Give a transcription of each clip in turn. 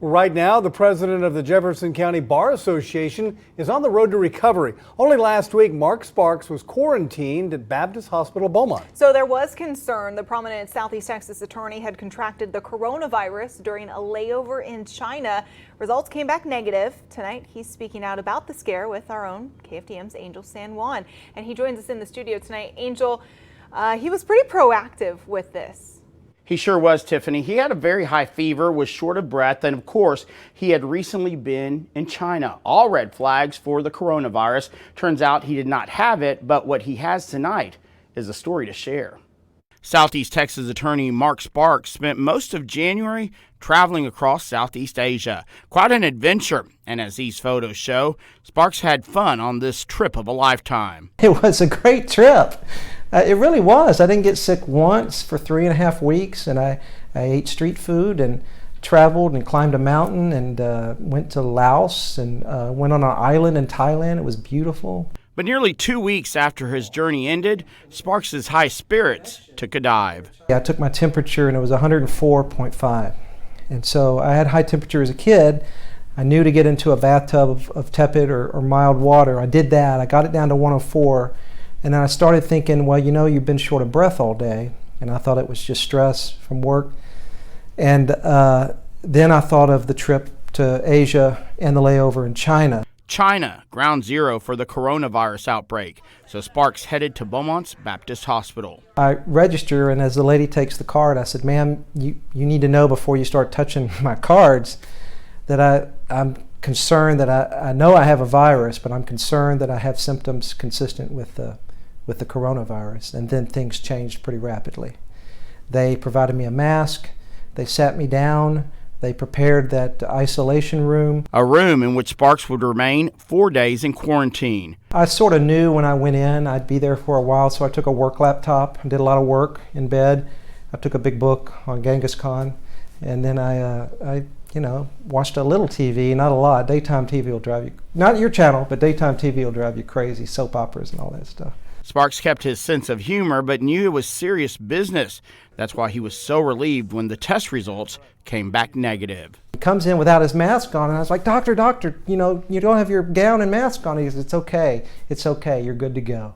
Right now, the president of the Jefferson County Bar Association is on the road to recovery. Only last week, Mark Sparks was quarantined at Baptist Hospital Beaumont. So there was concern the prominent Southeast Texas attorney had contracted the coronavirus during a layover in China. Results came back negative. Tonight, he's speaking out about the scare with our own KFDM's Angel San Juan. And he joins us in the studio tonight. Angel, he was pretty proactive with this. He sure was, Tiffany. He had a very high fever, was short of breath, and of course, he had recently been in China. All red flags for the coronavirus. Turns out he did not have it, but what he has tonight is a story to share. Southeast Texas attorney Mark Sparks spent most of January traveling across Southeast Asia. Quite an adventure, and as these photos show, Sparks had fun on this trip of a lifetime. It was a great trip. It really was. I didn't get sick once for 3.5 weeks, and I ate street food and traveled and climbed a mountain and went to Laos and went on an island in Thailand. It was beautiful. But nearly 2 weeks after his journey ended, Sparks' high spirits took a dive. I took my temperature and it was 104.5. And so I had high temperature as a kid. I knew to get into a bathtub of tepid or mild water. I did that. I got it down to 104. And then I started thinking, well, you know, you've been short of breath all day. And I thought it was just stress from work. And then I thought of the trip to Asia and the layover in China. China, ground zero for the coronavirus outbreak. So Sparks headed to Beaumont's Baptist Hospital. I register, and as the lady takes the card, I said, ma'am, you need to know before you start touching my cards that I'm concerned that I know I have a virus, but I'm concerned that I have symptoms consistent with the coronavirus. And then things changed pretty rapidly. They provided me a mask, they sat me down, they prepared that isolation room. A room in which Sparks would remain 4 days in quarantine. I sort of knew when I went in I'd be there for a while, so I took a work laptop and did a lot of work in bed. I took a big book on Genghis Khan, and then I watched a little TV, not a lot. Daytime TV will drive you, not your channel, but daytime TV will drive you crazy, soap operas and all that stuff. Sparks kept his sense of humor, but knew it was serious business. That's why he was so relieved when the test results came back negative. He comes in without his mask on, and I was like, doctor, you know, you don't have your gown and mask on. He says, it's okay, you're good to go.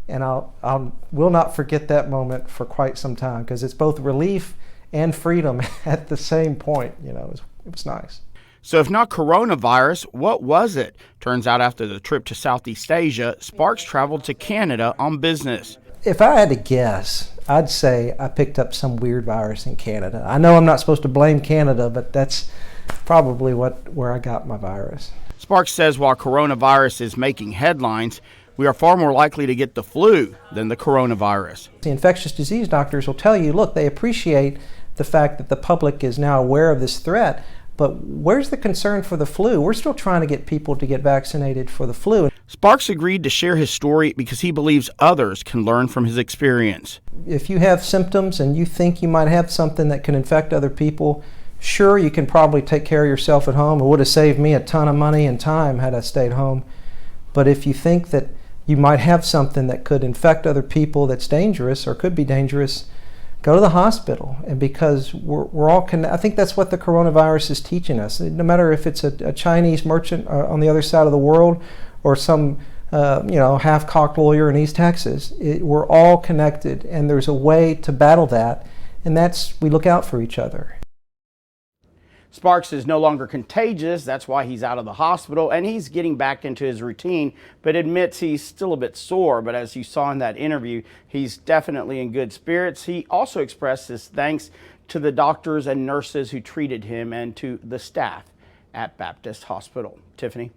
And I will not forget that moment for quite some time, because it's both relief and freedom at the same point. You know, it was nice. So if not coronavirus, what was it? Turns out after the trip to Southeast Asia, Sparks traveled to Canada on business. If I had to guess, I'd say I picked up some weird virus in Canada. I know I'm not supposed to blame Canada, but that's probably where I got my virus. Sparks says while coronavirus is making headlines, we are far more likely to get the flu than the coronavirus. The infectious disease doctors will tell you, look, they appreciate the fact that the public is now aware of this threat, but where's the concern for the flu? We're still trying to get people to get vaccinated for the flu. Sparks agreed to share his story because he believes others can learn from his experience. If you have symptoms and you think you might have something that can infect other people, sure, you can probably take care of yourself at home. It would have saved me a ton of money and time had I stayed home. But if you think that you might have something that could infect other people that's dangerous or could be dangerous, go to the hospital. And because we're all I think that's what the coronavirus is teaching us. No matter if it's a Chinese merchant on the other side of the world or some half-cocked lawyer in East Texas, we're all connected, and there's a way to battle that, and that's we look out for each other. Sparks is no longer contagious. That's why he's out of the hospital, and he's getting back into his routine, but admits he's still a bit sore. But as you saw in that interview, he's definitely in good spirits. He also expressed his thanks to the doctors and nurses who treated him and to the staff at Baptist Hospital. Tiffany?